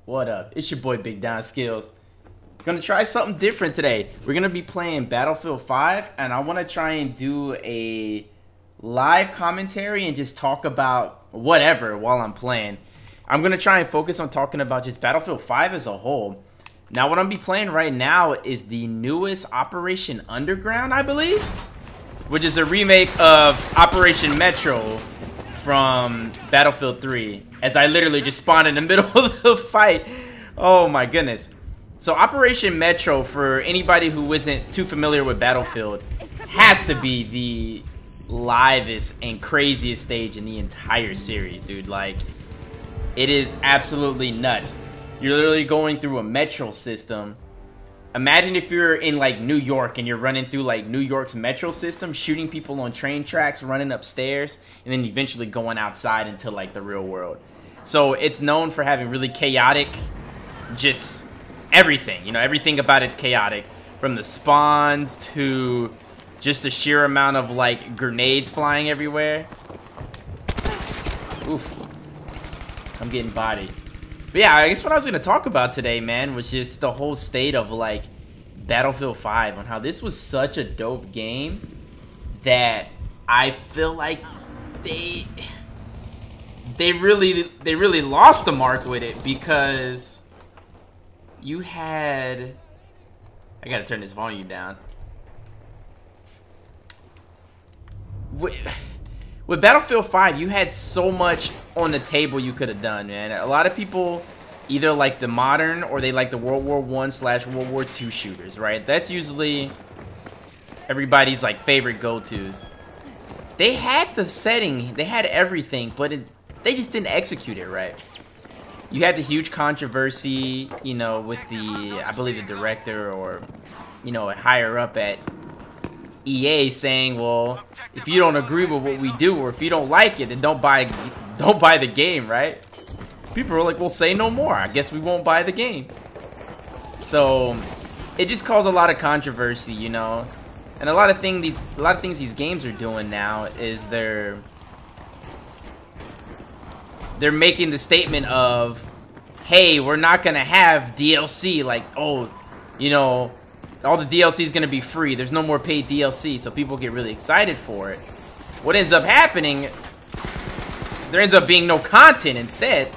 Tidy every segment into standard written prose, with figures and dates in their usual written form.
What up? It's your boy BigDonSkillz. Gonna try something different today. We're gonna be playing Battlefield 5, and I wanna try and do a live commentary and just talk about whatever while I'm playing. I'm gonna try and focus on talking about just Battlefield 5 as a whole. Now, what I'm gonna be playing right now is the newest Operation Underground, I believe, which is a remake of Operation Metro from Battlefield 3, as I literally just spawned in the middle of the fight. Oh my goodness. So Operation Metro, for anybody who isn't too familiar with Battlefield, has to be the livest and craziest stage in the entire series, dude. Like, it is absolutely nuts. You're literally going through a metro system. Imagine if you're in like New York and you're running through like New York's metro system, shooting people on train tracks, running upstairs, and then eventually going outside into like the real world. So it's known for having really chaotic, just everything. You know, everything about it's chaotic, from the spawns to just the sheer amount of like grenades flying everywhere. Oof. I'm getting bodied. But yeah, I guess what I was going to talk about today, man, was just the whole state of like Battlefield 5, on how this was such a dope game that I feel like they really lost the mark with it, because you had, I got to turn this volume down. With Battlefield 5, you had so much on the table you could have done, man. A lot of people either like the modern or they like the World War I/World War II shooters, right? That's usually everybody's like favorite go-tos. They had the setting, they had everything, but they just didn't execute it right. You had the huge controversy, you know, with the, I believe the director or, you know, a higher up at EA saying, well, if you don't agree with what we do, or if you don't like it, then don't buy the game, right? People are like, well, say no more. I guess we won't buy the game. So it just caused a lot of controversy, you know. And a lot of things these games are doing now is they're making the statement of, hey, we're not gonna have DLC, like, oh, you know, all the DLC is going to be free. There's no more paid DLC, so people get really excited for it. What ends up happening, there ends up being no content instead.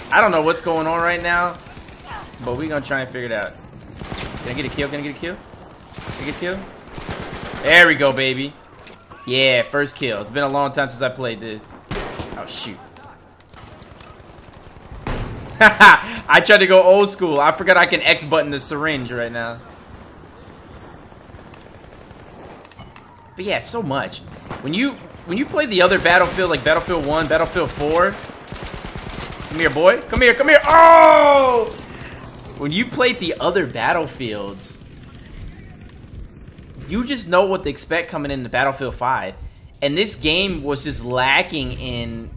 I don't know what's going on right now, but we're going to try and figure it out. Can I get a kill? Can I get a kill? Can I get a kill? There we go, baby. Yeah, first kill. It's been a long time since I played this. Oh, shoot. I tried to go old school. I forgot I can X button the syringe right now. But yeah, so much. When you play the other Battlefield, like Battlefield 1, Battlefield 4. Come here, boy. Come here, come here. Oh! When you played the other Battlefields, you just know what to expect coming into Battlefield 5. And this game was just lacking in...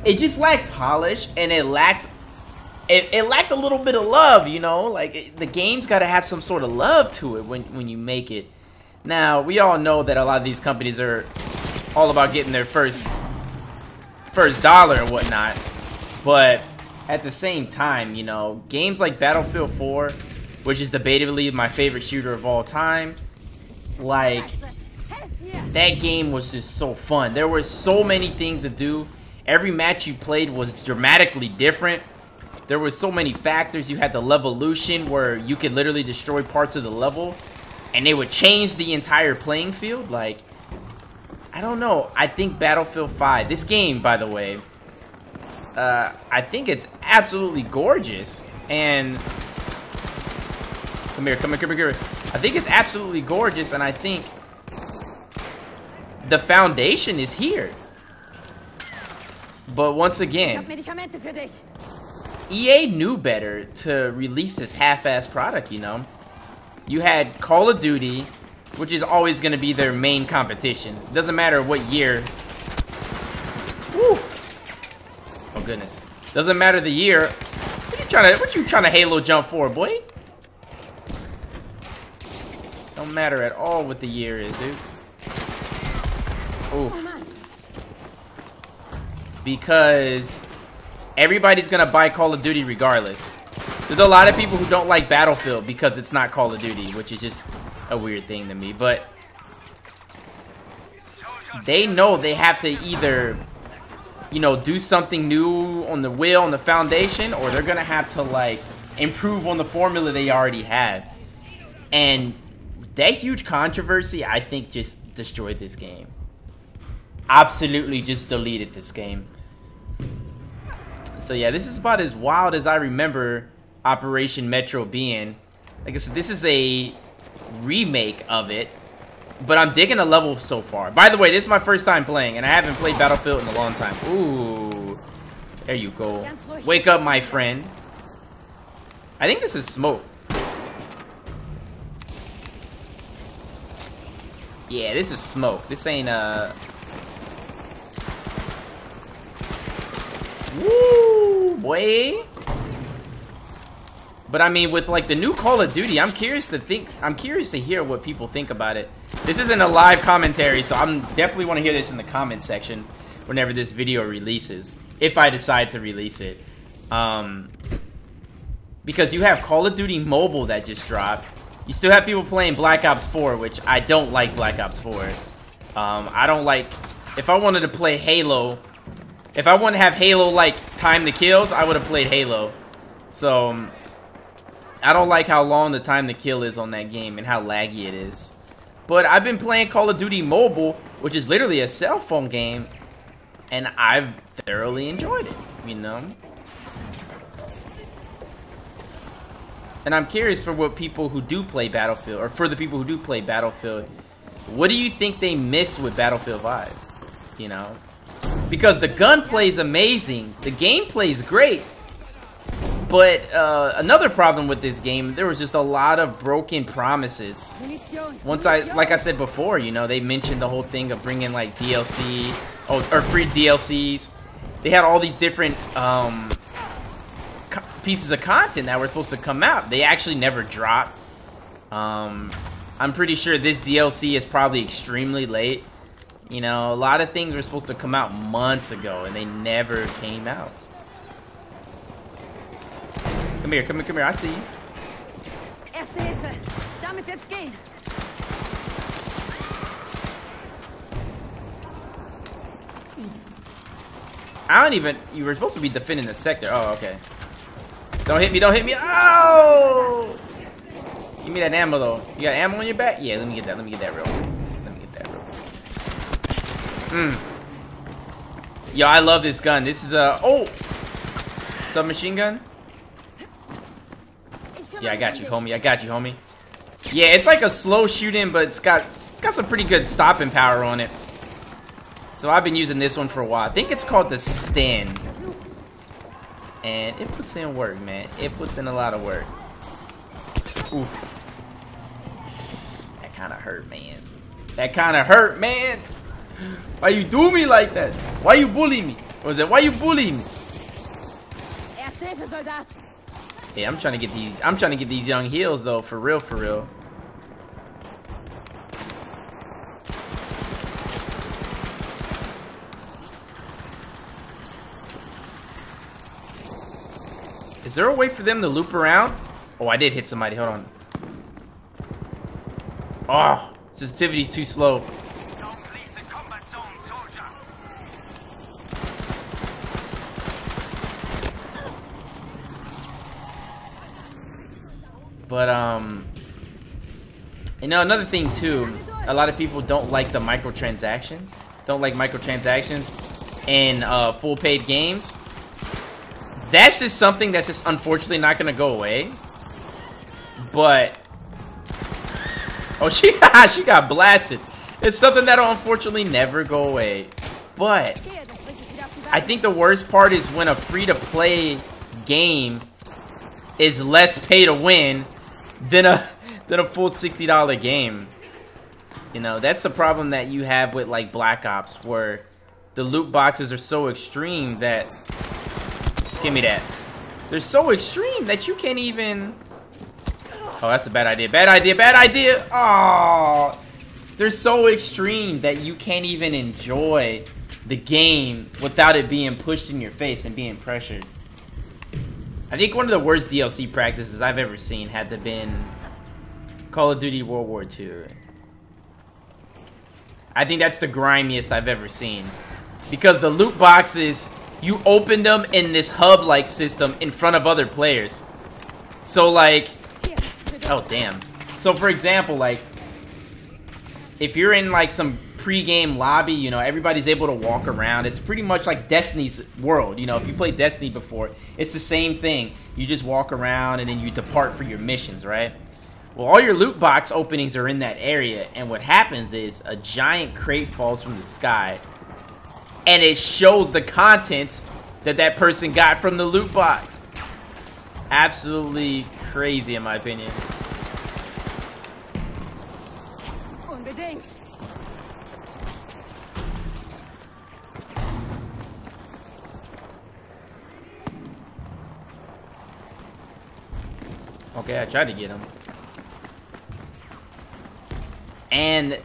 It just lacked polish, and it lacked a little bit of love, you know? Like, the game's got to have some sort of love to it when you make it. Now, we all know that a lot of these companies are all about getting their first dollar and whatnot. But at the same time, you know, games like Battlefield 4, which is debatably my favorite shooter of all time, like, that game was just so fun. There were so many things to do. Every match you played was dramatically different. There were so many factors. You had the Levolution, where you could literally destroy parts of the level, and they would change the entire playing field. Like, I don't know. I think Battlefield 5, this game, by the way, I think it's absolutely gorgeous. And come here, come here, come here, come here. I think it's absolutely gorgeous, and I think the foundation is here. But once again, EA knew better to release this half-ass product, you know? You had Call of Duty, which is always going to be their main competition. Doesn't matter what year. Woo! Oh, goodness. Doesn't matter the year. What you trying to Halo jump for, boy? Don't matter at all what the year is, dude. Oof. Because everybody's gonna buy Call of Duty regardless. There's a lot of people who don't like Battlefield because it's not Call of Duty, which is just a weird thing to me. But they know they have to either, you know, do something new on the wheel, on the foundation, or they're gonna have to like improve on the formula they already have. And that huge controversy, I think, just destroyed this game. Absolutely just deleted this game. So yeah, this is about as wild as I remember Operation Metro being. Like I said, this is a remake of it, but I'm digging the level so far. By the way, this is my first time playing, and I haven't played Battlefield in a long time. Ooh, there you go. Wake up, my friend. I think this is smoke. Yeah, this is smoke. This ain't woo, boy. But I mean, with like the new Call of Duty, I'm curious to hear what people think about it. This isn't a live commentary, so I'm definitely want to hear this in the comment section whenever this video releases, if I decide to release it. Because you have Call of Duty Mobile that just dropped. You still have people playing Black Ops 4, which I don't like Black Ops 4. I don't like... If I wanted to play Halo... If I wanted to have Halo like time to kills, I would have played Halo. So... I don't like how long the time to kill is on that game and how laggy it is. But I've been playing Call of Duty Mobile, which is literally a cell phone game, and I've thoroughly enjoyed it, you know? And I'm curious for what people who do play Battlefield, or for the people who do play Battlefield, what do you think they missed with Battlefield 5? You know? Because the gunplay is amazing, the gameplay is great, but another problem with this game, there was just a lot of broken promises. Once like I said before, you know, they mentioned the whole thing of bringing like DLC, or free DLCs. They had all these different pieces of content that were supposed to come out. They actually never dropped. I'm pretty sure this DLC is probably extremely late. You know, a lot of things were supposed to come out months ago, and they never came out. Come here, come here, come here. I see you. Erste Hilfe. Damit wird's gehen. I don't even... You were supposed to be defending the sector. Oh, okay. Don't hit me, don't hit me. Oh! Give me that ammo, though. You got ammo on your back? Yeah, let me get that. Let me get that real quick. Let me get that real quick. Yo, I love this gun. This is a... Oh! Submachine gun? Yeah, I got you, homie. I got you, homie. Yeah, it's like a slow shooting, but it's got some pretty good stopping power on it. So I've been using this one for a while. I think it's called the Stand. And it puts in work, man. It puts in a lot of work. Ooh. That kind of hurt, man. That kind of hurt, man. Why you do me like that? Why you bully me? What was it? Why you bully me? Erste Hilfe, Soldat. Yeah, I'm trying to get these young heals though, for real, for real. Is there a way for them to loop around? Oh, I did hit somebody. Hold on. Oh, sensitivity's too slow. But, you know, another thing too, a lot of people don't like the microtransactions. Don't like microtransactions in full paid games. That's just something that's just unfortunately not gonna go away. But, oh, she got blasted. It's something that'll unfortunately never go away. But I think the worst part is when a free-to-play game is less pay to win than a full $60 game. You know, that's the problem that you have with like Black Ops, where the loot boxes are so extreme that, give me that. They're so extreme that you can't even... Oh, that's a bad idea. Bad idea, bad idea. Oh, they're so extreme that you can't even enjoy the game without it being pushed in your face and being pressured. I think one of the worst DLC practices I've ever seen had to been Call of Duty World War II. I think that's the grimiest I've ever seen. Because the loot boxes, you open them in this hub-like system in front of other players. So, like... Oh, damn. So, for example, like... If you're in, like, some pre-game lobby, you know, everybody's able to walk around. It's pretty much like Destiny's world. You know, if you played Destiny before, it's the same thing. You just walk around and then you depart for your missions, right? Well, all your loot box openings are in that area. And what happens is a giant crate falls from the sky. And it shows the contents that that person got from the loot box. Absolutely crazy, in my opinion. Unbedingt. Okay, I tried to get him. And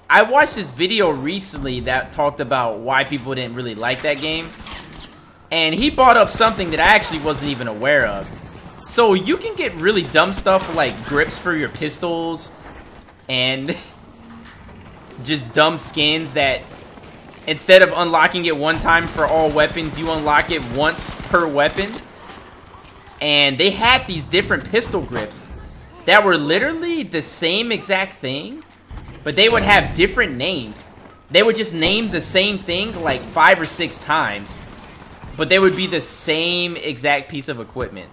I watched this video recently that talked about why people didn't really like that game. And he brought up something that I actually wasn't even aware of. So you can get really dumb stuff like grips for your pistols and just dumb skins that instead of unlocking it one time for all weapons, you unlock it once per weapon. And they had these different pistol grips that were literally the same exact thing, but they would have different names. They would just name the same thing like 5 or 6 times, but they would be the same exact piece of equipment.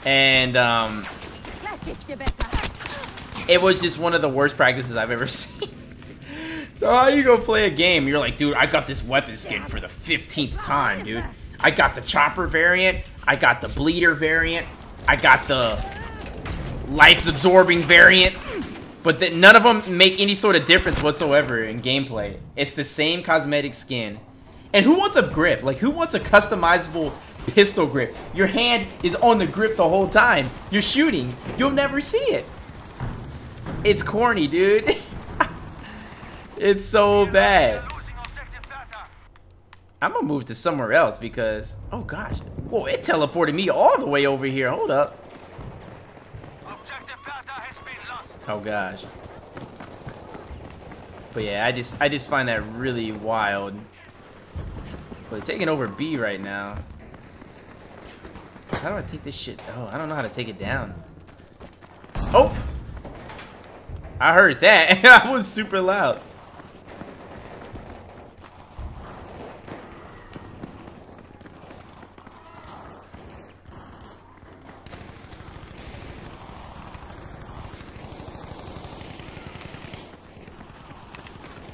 And it was just one of the worst practices I've ever seen. So how you go play a game, you're like, dude, I got this weapon skin for the 15th time, dude. I got the chopper variant, I got the bleeder variant, I got the life-absorbing variant, but none of them make any sort of difference whatsoever in gameplay. It's the same cosmetic skin. And who wants a grip? Like, who wants a customizable pistol grip? Your hand is on the grip the whole time. You're shooting. You'll never see it. It's corny, dude. It's so bad. I'm gonna move to somewhere else because... Oh, gosh. Whoa, it teleported me all the way over here. Hold up. Oh, gosh. But yeah, I just find that really wild. But taking over B right now. How do I take this shit? Oh, I don't know how to take it down. Oh! I heard that. That was super loud.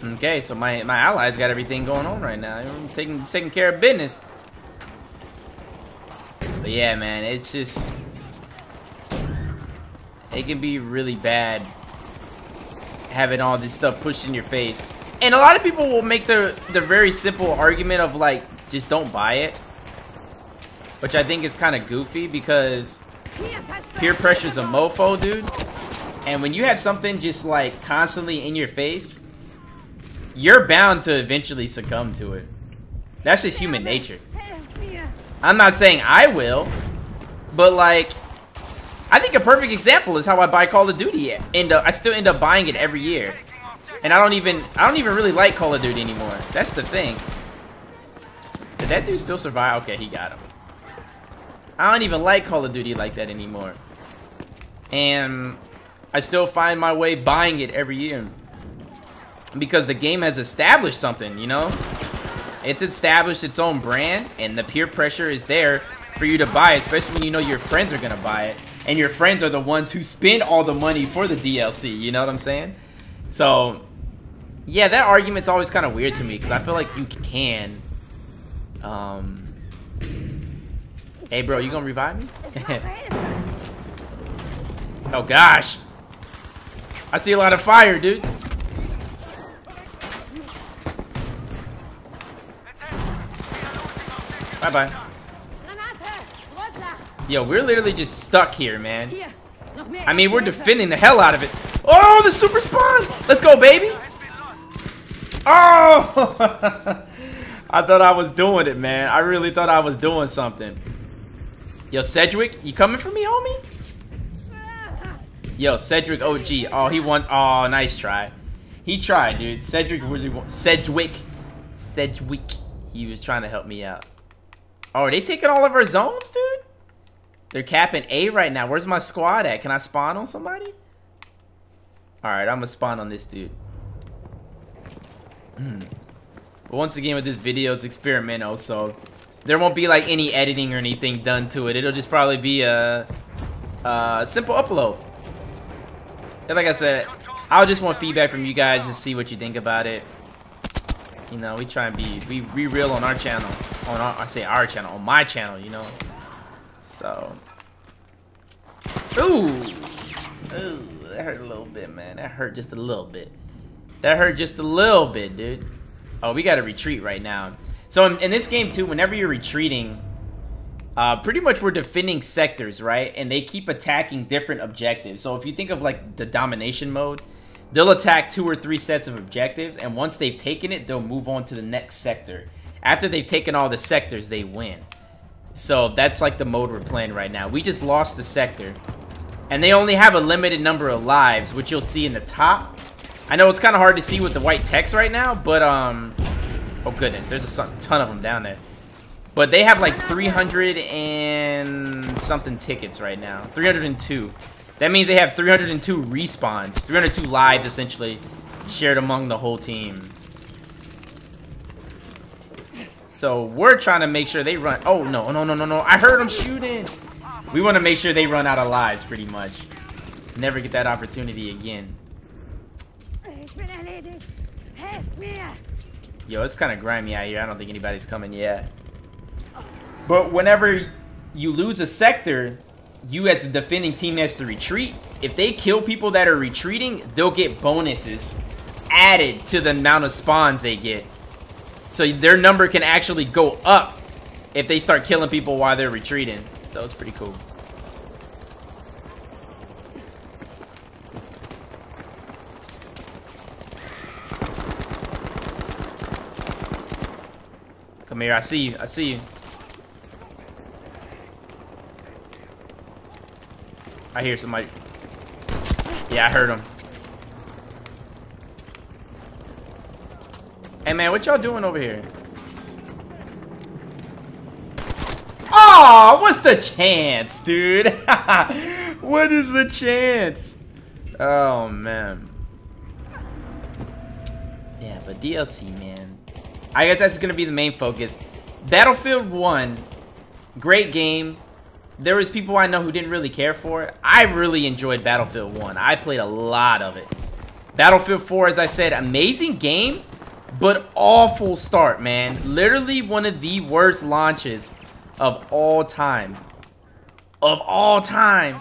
Okay, so my allies got everything going on right now. I'm taking care of business. But yeah, man, it's just... It can be really bad having all this stuff pushed in your face. And a lot of people will make the very simple argument of, like, just don't buy it. Which I think is kind of goofy because peer pressure's a mofo, dude. And when you have something just, like, constantly in your face... You're bound to eventually succumb to it. That's just human nature. I'm not saying I will, but like, I think a perfect example is how I buy Call of Duty. And I still end up buying it every year, and I don't even really like Call of Duty anymore. That's the thing. Did that dude still survive? Okay, he got him. I don't even like Call of Duty like that anymore, and I still find my way buying it every year. Because the game has established something, you know? It's established its own brand, and the peer pressure is there for you to buy, especially when you know your friends are gonna buy it. And your friends are the ones who spend all the money for the DLC, you know what I'm saying? So, yeah, that argument's always kind of weird to me, because I feel like you can. Hey, bro, you gonna revive me? Oh, gosh. I see a lot of fire, dude. Bye-bye. Yo, we're literally just stuck here, man. I mean, we're defending the hell out of it. Oh, the super spawn! Let's go, baby! Oh! I thought I was doing it, man. I really thought I was doing something. Yo, Cedric, you coming for me, homie? Yo, Cedric OG. Oh, he won. Oh, nice try. He tried, dude. Cedric really won. Sedgwick. He was trying to help me out. Oh, are they taking all of our zones, dude? They're capping A right now. Where's my squad at? Can I spawn on somebody? Alright, I'm gonna spawn on this dude. But once again, with this video, it's experimental, so there won't be like any editing or anything done to it. It'll just probably be a simple upload. And like I said, I just want feedback from you guys to see what you think about it. You know, we try and be real on our channel. On our, I say our channel, on my channel, you know. So, ooh, that hurt a little bit, man. That hurt just a little bit. That hurt just a little bit, dude. Oh, we got to retreat right now. So in this game too, whenever you're retreating, pretty much we're defending sectors, right? And they keep attacking different objectives. So if you think of like the domination mode, they'll attack 2 or 3 sets of objectives, and once they've taken it, they'll move on to the next sector. After they've taken all the sectors, they win. So that's like the mode we're playing right now. We just lost the sector, and they only have a limited number of lives, which you'll see in the top. I know it's kind of hard to see with the white text right now, but oh goodness, there's a ton of them down there. But they have like 300 and something tickets right now. 302. That means they have 302 respawns. 302 lives, essentially, shared among the whole team. So we're trying to make sure they run. Oh, no. I heard them shooting. We want to make sure they run out of lives, pretty much. Never get that opportunity again. Yo, it's kind of grimy out here. I don't think anybody's coming yet. But whenever you lose a sector, you as the defending team has to retreat. If they kill people that are retreating, they'll get bonuses added to the amount of spawns they get. So their number can actually go up if they start killing people while they're retreating. So it's pretty cool. Come here, I see you, I see you. I hear somebody. Yeah, I heard him. Hey man, what y'all doing over here? Oh, what's the chance, dude? What is the chance? Oh man. Yeah, but DLC, man. I guess that's gonna be the main focus. Battlefield 1, great game. There was people I know who didn't really care for it. I really enjoyed Battlefield 1. I played a lot of it. Battlefield 4, as I said, amazing game, but awful start, man. Literally one of the worst launches of all time. Of all time.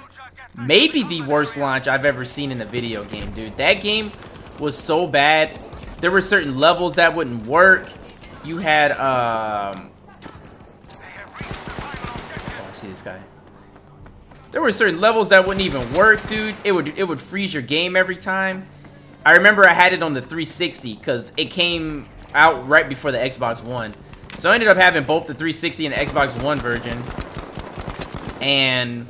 Maybe the worst launch I've ever seen in a video game, dude. That game was so bad. There were certain levels that wouldn't work. You had, oh, I see this guy. There were certain levels that wouldn't even work, dude. It would freeze your game every time. I remember I had it on the 360 because it came out right before the Xbox One. So I ended up having both the 360 and the Xbox One version. And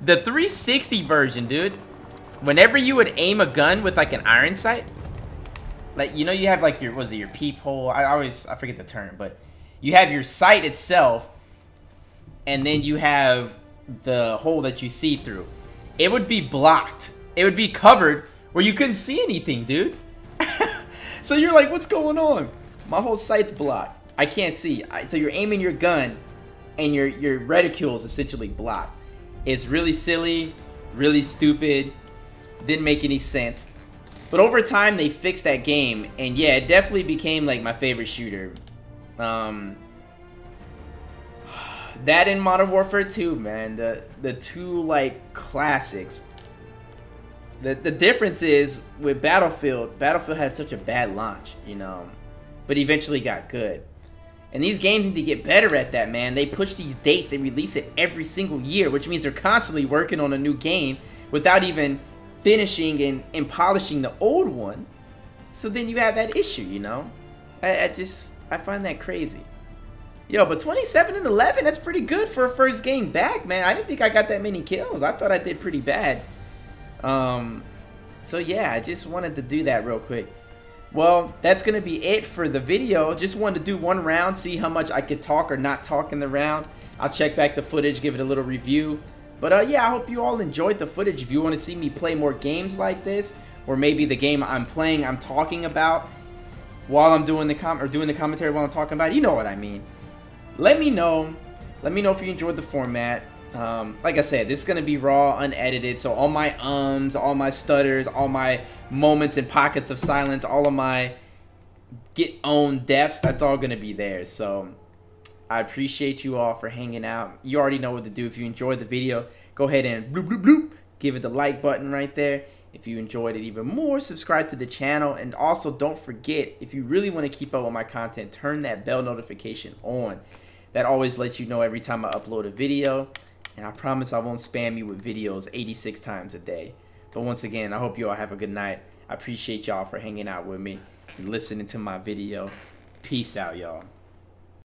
the 360 version, dude, whenever you would aim a gun with like an iron sight, like, you know, you have like your, what is it, your peephole? I forget the term, but you have your sight itself, and then you have the hole that you see through. It would be blocked. It would be covered where you couldn't see anything, dude. So you're like, what's going on? My whole sight's blocked. I can't see. So you're aiming your gun, and your reticule is essentially blocked. It's really silly, really stupid, didn't make any sense. But over time, they fixed that game, and yeah, it definitely became like my favorite shooter. That and Modern Warfare 2, man, the two like classics. The difference is with Battlefield had such a bad launch, you know, but eventually got good. And these games need to get better at that, man. They push these dates, they release it every single year, which means they're constantly working on a new game without even finishing and polishing the old one. So then you have that issue, you know. I find that crazy. Yo, but 27 and 11, that's pretty good for a first game back, man. I didn't think I got that many kills. I thought I did pretty bad. So yeah, I just wanted to do that real quick. Well, that's going to be it for the video. Just wanted to do one round, see how much I could talk or not talk in the round. I'll check back the footage, give it a little review. But yeah, I hope you all enjoyed the footage. If you want to see me play more games like this, or maybe the game I'm playing I'm talking about while I'm doing the commentary while I'm talking about it, you know what I mean. Let me know. Let me know if you enjoyed the format. Like I said, this is going to be raw, unedited, so all my all my stutters, all my moments and pockets of silence, all of my get-owned deaths, that's all going to be there. So I appreciate you all for hanging out. You already know what to do. If you enjoyed the video, go ahead and bloop, bloop, bloop, give it the like button right there. If you enjoyed it even more, subscribe to the channel. And also, don't forget, if you really want to keep up with my content, turn that bell notification on. That always lets you know every time I upload a video. And I promise I won't spam you with videos 86 times a day. But once again, I hope you all have a good night. I appreciate y'all for hanging out with me and listening to my video. Peace out, y'all.